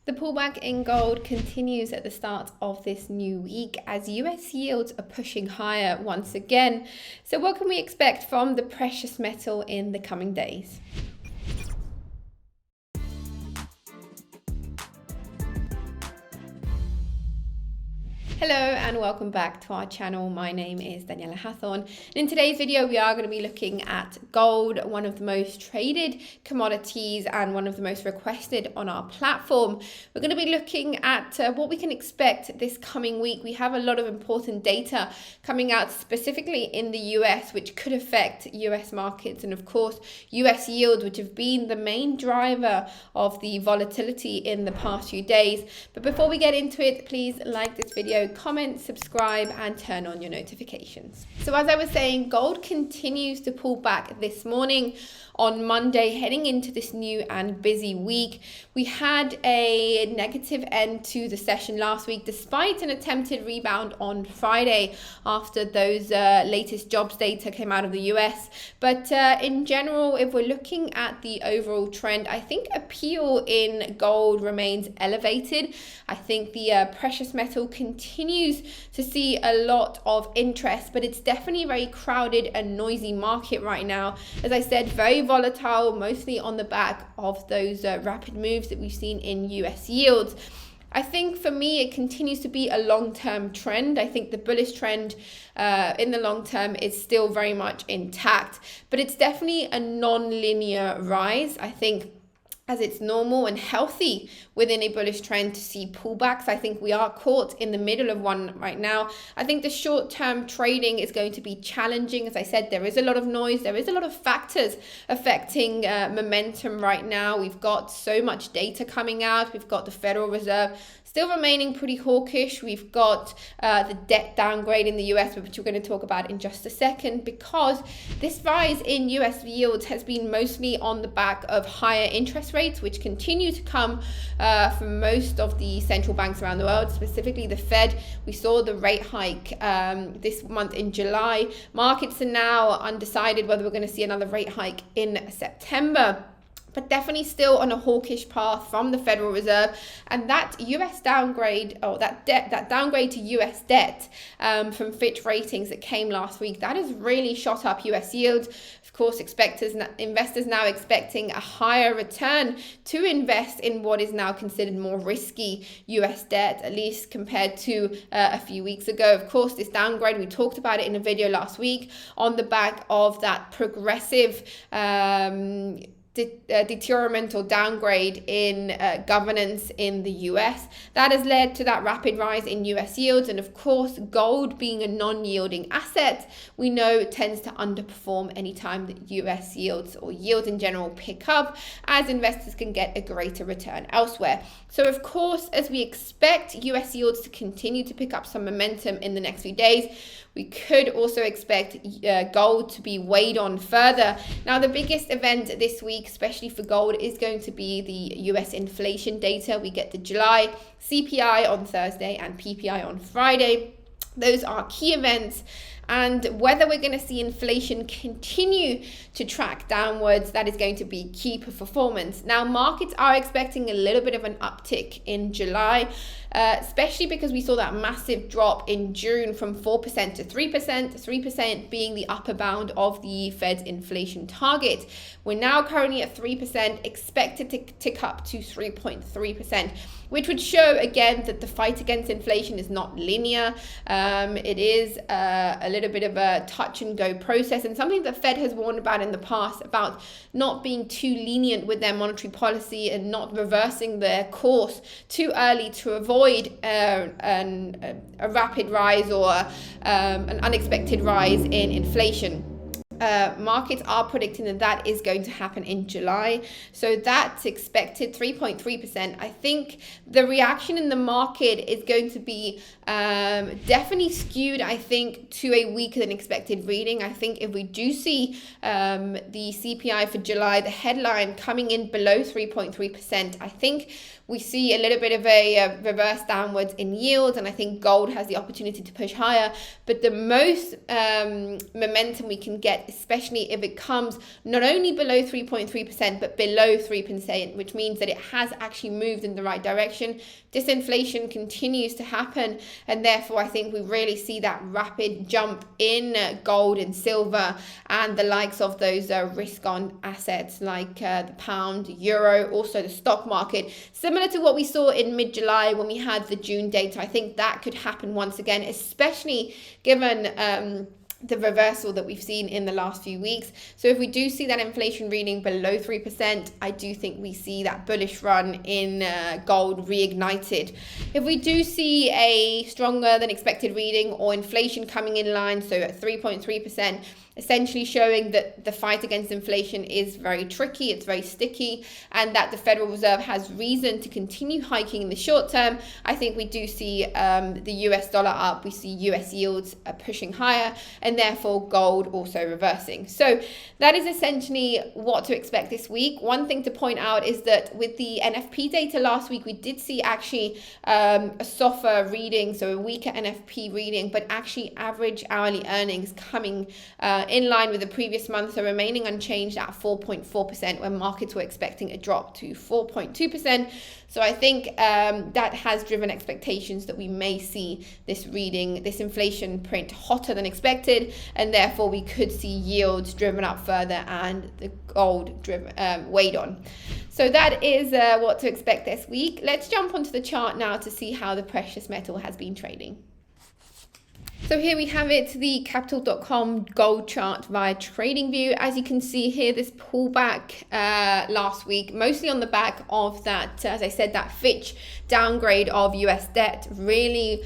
The pullback in gold continues at the start of this new week as US yields are pushing higher once again. So what can we expect from the precious metal in the coming days? Hello and welcome back to our channel. My name is Daniela Hathorn. And in today's video, we are going to be looking at gold, one of the most traded commodities and one of the most requested on our platform. We're going to be looking at what we can expect this coming week. We have a lot of important data coming out specifically in the US, which could affect US markets and of course US yields, which have been the main driver of the volatility in the past few days. But before we get into it, please like this video, comment, subscribe, and turn on your notifications. So as I was saying, gold continues to pull back this morning on Monday, heading into this new and busy week. We had a negative end to the session last week, despite an attempted rebound on Friday after those latest jobs data came out of the US. But in general, if we're looking at the overall trend, I think appeal in gold remains elevated. I think the precious metal continues to see a lot of interest, but it's definitely a very crowded and noisy market right now. As I said, very volatile, mostly on the back of those rapid moves that we've seen in US yields. I think for me, it continues to be a long-term trend. I think the bullish trend in the long term is still very much intact, but it's definitely a non-linear rise. I think as it's normal and healthy within a bullish trend to see pullbacks. I think we are caught in the middle of one right now. I think the short-term trading is going to be challenging. As I said, there is a lot of noise. There is a lot of factors affecting momentum right now. We've got so much data coming out. We've got the Federal Reserve still remaining pretty hawkish. We've got the debt downgrade in the US, which we're going to talk about in just a second, because this rise in US yields has been mostly on the back of higher interest rates, which continue to come from most of the central banks around the world, specifically the Fed. We saw the rate hike this month in July. Markets are now undecided whether we're going to see another rate hike in September, but definitely still on a hawkish path from the Federal Reserve. And that US downgrade, or that downgrade to US debt from Fitch Ratings that came last week, that has really shot up US yields. Of course, investors now expecting a higher return to invest in what is now considered more risky US debt, at least compared to a few weeks ago. Of course, this downgrade, we talked about it in a video last week, on the back of that progressive deterioration or downgrade in governance in the US. That has led to that rapid rise in US yields. And of course, gold being a non-yielding asset, we know tends to underperform anytime that US yields or yields in general pick up, as investors can get a greater return elsewhere. So of course, as we expect US yields to continue to pick up some momentum in the next few days, we could also expect gold to be weighed on further. Now, the biggest event this week, especially for gold, is going to be the US inflation data. We get the July CPI on Thursday and PPI on Friday. Those are key events. And whether we're going to see inflation continue to track downwards, that is going to be key for performance. Now, markets are expecting a little bit of an uptick in July, especially because we saw that massive drop in June from 4% to 3%, 3% being the upper bound of the Fed's inflation target. We're now currently at 3%, expected to tick up to 3.3%, which would show again that the fight against inflation is not linear. It is a little bit of a touch and go process, and something the Fed has warned about in the past, about not being too lenient with their monetary policy and not reversing their course too early to avoid a rapid rise or an unexpected rise in inflation. Markets are predicting that is going to happen in July. So that's expected 3.3%. I think the reaction in the market is going to be definitely skewed, I think, to a weaker than expected reading. I think if we do see the CPI for July, the headline coming in below 3.3%, I think we see a little bit of a reverse downwards in yields, and I think gold has the opportunity to push higher. But the most momentum we can get especially if it comes not only below 3.3%, but below 3%, which means that it has actually moved in the right direction. Disinflation continues to happen, and therefore I think we really see that rapid jump in gold and silver and the likes of those risk-on assets like the pound, euro, also the stock market, similar to what we saw in mid-July when we had the June data. I think that could happen once again, especially given the reversal that we've seen in the last few weeks. So if we do see that inflation reading below 3%, I do think we see that bullish run in gold reignited. If we do see a stronger than expected reading or inflation coming in line, so at 3.3%, essentially showing that the fight against inflation is very tricky, it's very sticky, and that the Federal Reserve has reason to continue hiking in the short term, I think we do see the US dollar up, we see US yields pushing higher, and therefore gold also reversing. So that is essentially what to expect this week. One thing to point out is that with the NFP data last week, we did see actually a softer reading, so a weaker NFP reading, but actually average hourly earnings coming in line with the previous month, so remaining unchanged at 4.4% when markets were expecting a drop to 4.2%. So I think that has driven expectations that we may see this reading, this inflation print hotter than expected, and therefore we could see yields driven up further and the gold driven weighed on. So that is what to expect this week. Let's jump onto the chart now to see how the precious metal has been trading. So here we have it, the Capital.com gold chart via TradingView. As you can see here, this pullback last week, mostly on the back of that, as I said, that Fitch downgrade of US debt, really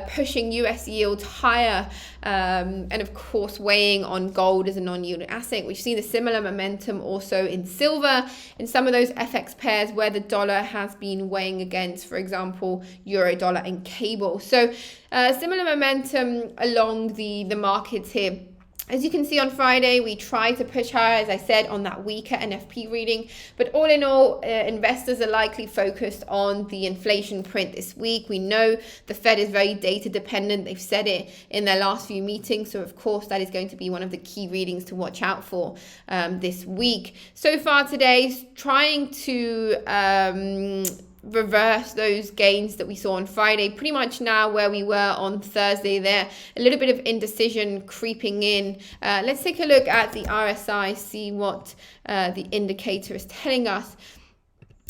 pushing US yields higher, and of course weighing on gold as a non-yielding asset. We've seen a similar momentum also in silver, in some of those FX pairs where the dollar has been weighing against, for example, euro, dollar and cable. So similar momentum along the markets here. As you can see on Friday, we tried to push higher, as I said, on that weaker NFP reading. But all in all, investors are likely focused on the inflation print this week. We know the Fed is very data dependent. They've said it in their last few meetings. So, of course, that is going to be one of the key readings to watch out for this week. So far today, trying to reverse those gains that we saw on Friday, pretty much now where we were on Thursday there, a little bit of indecision creeping in. Let's take a look at the RSI, see what the indicator is telling us.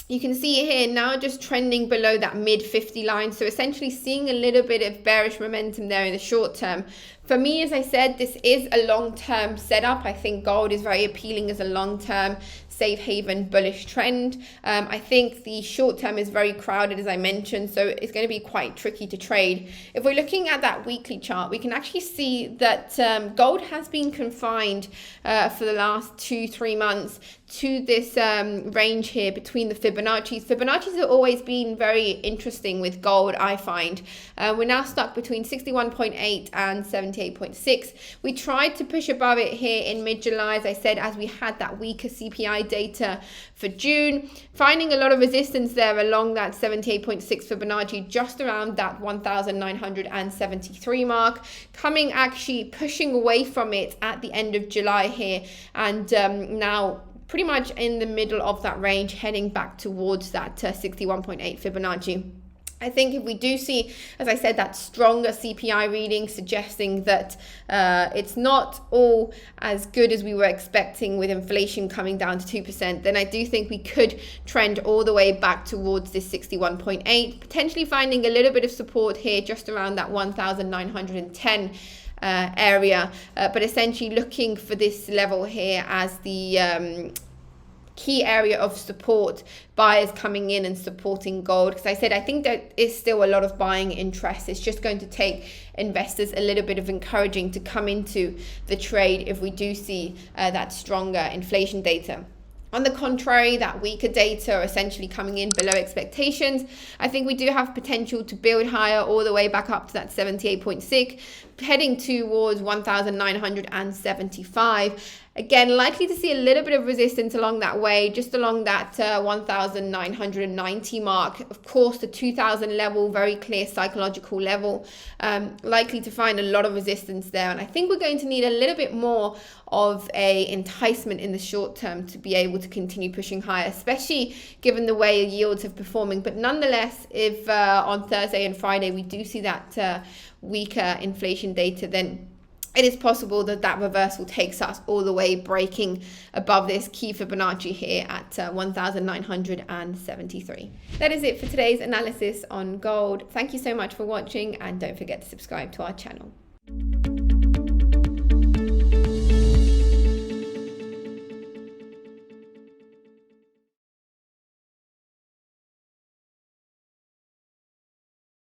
You can see here now just trending below that mid 50 line. So essentially seeing a little bit of bearish momentum there in the short term. For me, as I said, this is a long-term setup. I think gold is very appealing as a long-term safe haven bullish trend. I think the short term is very crowded, as I mentioned, so it's going to be quite tricky to trade. If we're looking at that weekly chart, we can actually see that gold has been confined for the last 2-3 months to this range here between the Fibonacci's. Fibonacci's have always been very interesting with gold, I find. We're now stuck between 61.8 and 78.6. We tried to push above it here in mid-July, as I said, as we had that weaker CPI data for June, finding a lot of resistance there along that 78.6 Fibonacci, just around that 1,973 mark, coming actually pushing away from it at the end of July here, and now pretty much in the middle of that range, heading back towards that 61.8 Fibonacci. I think if we do see, as I said, that stronger CPI reading suggesting that it's not all as good as we were expecting with inflation coming down to 2%, then I do think we could trend all the way back towards this 61.8, potentially finding a little bit of support here just around that 1,910 area, but essentially looking for this level here as the key area of support, buyers coming in and supporting gold, because I said I think there is still a lot of buying interest. It's just going to take investors a little bit of encouraging to come into the trade if we do see that stronger inflation data. On the contrary, that weaker data essentially coming in below expectations, I think we do have potential to build higher all the way back up to that 78.6, heading towards 1,975. Again, likely to see a little bit of resistance along that way, just along that 1,990 mark. Of course, the 2,000 level, very clear psychological level, likely to find a lot of resistance there. And I think we're going to need a little bit more of a enticement in the short term to be able to continue pushing higher, especially given the way yields have performing. But nonetheless, if on Thursday and Friday we do see that weaker inflation data, then it is possible that that reversal takes us all the way, breaking above this key Fibonacci here at 1,973. That is it for today's analysis on gold. Thank you so much for watching, and don't forget to subscribe to our channel.